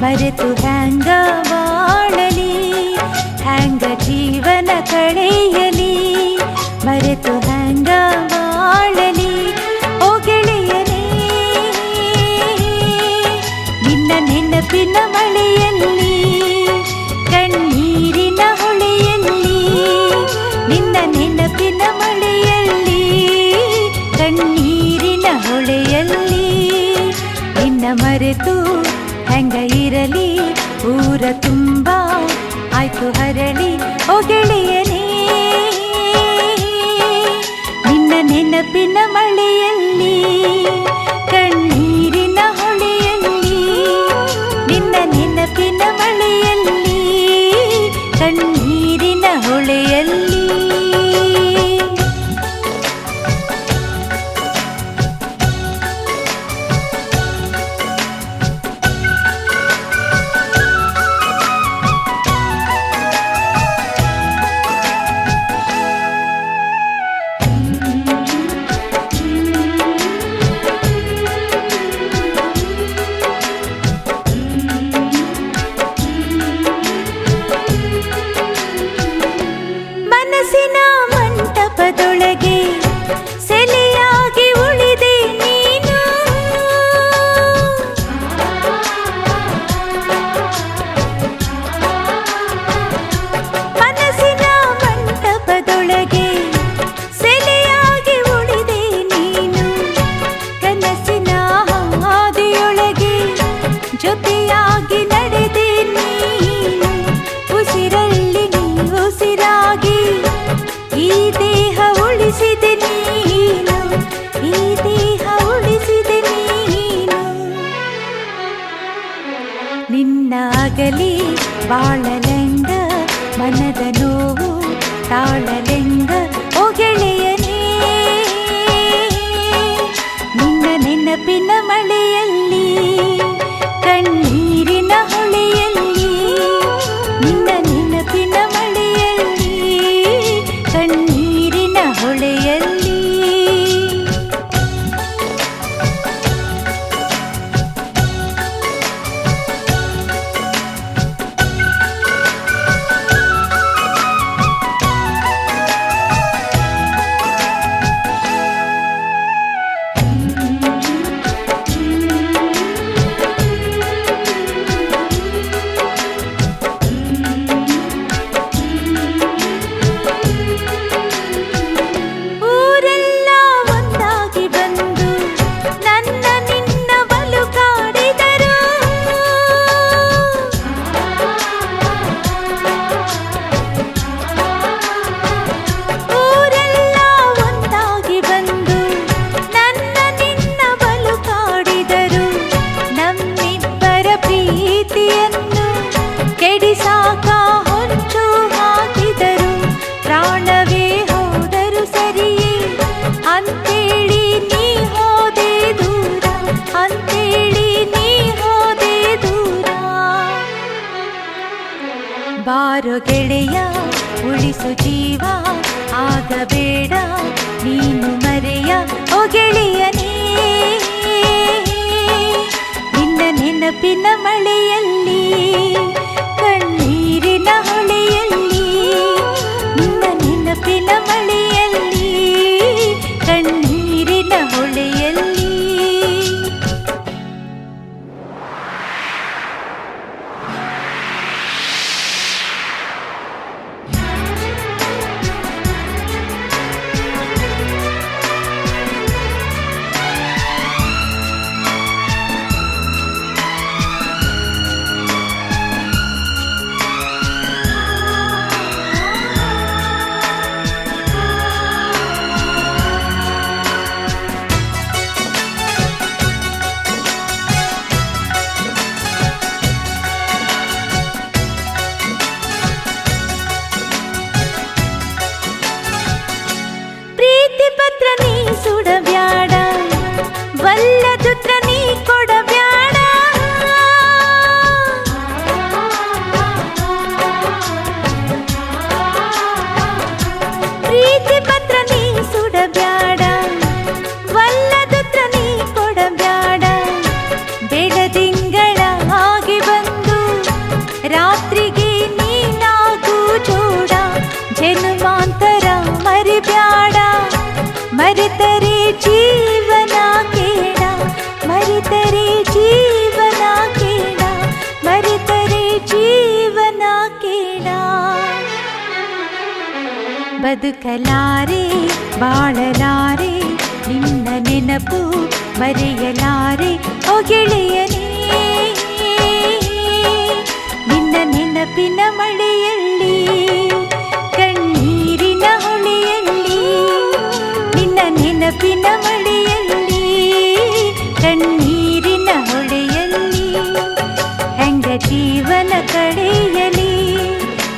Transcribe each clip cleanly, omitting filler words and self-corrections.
ಮರೆತು ಹ್ಯಾಂಗ ಬಾಳಲಿ, ಹ್ಯಾಂಗ ಜೀವನ ಕಳೆಯಲಿ, ಮರೆತು ಹ್ಯಾಂಗ ಬಾಳಲಿ. ಓ ಗೆಳೆಯನೇ, ನಿನ್ನ ನೆನಪಿನ ಮಳೆಯಲ್ಲಿ, ಕಣ್ಣೀರಿನ ಹೊಳೆಯಲ್ಲಿ, ನಿನ್ನ ನೆನಪಿನ ಮಳೆಯಲ್ಲಿ, ಕಣ್ಣೀರಿನ ಹೊಳೆಯಲ್ಲಿ, ನಿನ್ನ ಮರೆತು ಹೆಂಗ ಇರಲಿ, ಊರ ತುಂಬ ಆಯ್ತು ಹರಳಿ. ಓ ಗೆಳೆಯನೇ, ನಿನ್ನ ನೆನಪಿನ ಮಳೆಯಲ್ಲಿ, ಕಣ್ಣೀರಿನ ಹೊಳೆಯಲ್ಲಿ, ನಿನ್ನ ನೆನಪಿನ ಮಳೆಯಲ್ಲಿ, ಕಣ್ಣೀರಿನ ಹೊಳೆಯಲ್ಲಿ. ಮನಸ್ಸಿನ ಮಂಟಪದೊಳಗೆ ಸೆಲೆಯಾಗಿ ಉಳಿದೆ ನೀನು, ಮನಸ್ಸಿನ ಮಂಟಪದೊಳಗೆ ಸೆಲೆಯಾಗಿ ಉಳಿದೆ ನೀನು, ಕನಸಿನ ಹಾದಿಯೊಳಗೆ ಜೊತೆಯಾಗಿ ನಡೆದೆ ನೀನು, ಉಸಿರಲ್ಲಿ ನೀ ಉಸಿರಾಗಿ ಈ ದೇಹ ಉಳಿಸಿದೆ ನೀನು, ಈ ದೇಹ ಉಳಿಸಿದೆ ನೀನು. ನಿನ್ನ ಅಗಲಿ ಬಾಳಲೆಂಗ, ಮನದ ನೋವು ತಾಳಲೆಂಗ. ಓ ಗೆಳೆಯನೇ, ನಿನ್ನ ನೆನಪಿನ ಮಳೆಯಲ್ಲಿ, ಕಣ್ಣೀರಿನ ಹೊಳೆಯಲ್ಲಿ, ನಿನ್ನ ನೆನಪಿನ ಮಳೆಯಲ್ಲಿ, ಕಣ್ಣೀರಿನ ಹೊಳೆಯಲ್ಲಿ. ಊರೆಲ್ಲ ಒಂದಾಗಿ ಬಂದು ನನ್ನ ನಿನ್ನ ಬಲು ಕಾಡಿದರು, ಊರೆಲ್ಲ ಒಂದಾಗಿ ಬಂದು ನನ್ನ ನಿನ್ನ ಬಲು ಕಾಡಿದರು, ನಮ್ಮಿಬ್ಬರ ಪ್ರೀತಿಯನ್ನು ಕೆಡಿಸಾಕ ಹೊಂಚು ಹಾಕಿದರು, ಪ್ರಾಣವೇ ಹೋದರು ಸರಿಯೇ ಅಂತೇಳಿ ನೀ ಹೋದೆ ದೂರ, ಅಂತೇಳಿ ನೀ ಹೋದೆ ದೂರ. ಬಾರೋ ಗೆಳೆಯ ಉಳಿಸು ಜೀವ, ಆಗಬೇಡ ನೀನು ಮರೆಯ. ಓ ಗೆಳೆಯನೇ, ನಿನ್ನ ನೆನಪಿನ ಮಳೆಯಲ್ಲಿ, ಕಣ್ಣೀರಿನ ಹೊಳೆಯಲ್ಲಿ, ನಿನ್ನ ನೆನಪಿನ ಮಳೆಯಲ್ಲಿ, ಕಣ್ಣೀರಿನ ಹೊಳೆಯಲ್ಲಿ. ಬದುಕಲಾರೆ ಬಾಳಲಾರೆ ನಿನ್ನ ನೆನಪು ಮರೆಯಲಾರೆ ಓ ಗೆಳೆಯನೇ ನಿನ್ನ ನೆನಪಿನ ಮಳೆಯಲ್ಲಿ ಕಣ್ಣೀರಿನ ಹೊಳೆಯಲ್ಲಿ ನಿನ್ನ ನೆನಪಿನ ಮಳೆಯಲ್ಲಿ ಕಣ್ಣೀರಿನ ಹೊಳೆಯಲ್ಲಿ ಹೆಂಗ ಜೀವನ ಕಳೆಯಲಿ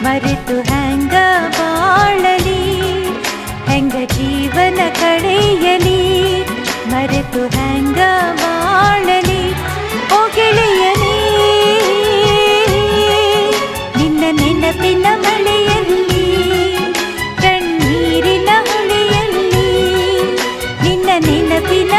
ಮರೆತು ಹೆಂಗ ಬಾಳಲಿ ಹೆಂಗ ಜೀವನ ಕಳೆಯಲಿ ಮರೆತು ಹೆಂಗ ಬಾಳಲಿ ಓ ಗೆಳೆಯನೇ ನಿನ್ನ ನೆನಪಿನ ಮಳೆಯಲ್ಲಿ ಕಣ್ಣೀರಿನ ಹೊಳೆಯಲ್ಲಿ ನಿನ್ನ ನೆನಪಿನ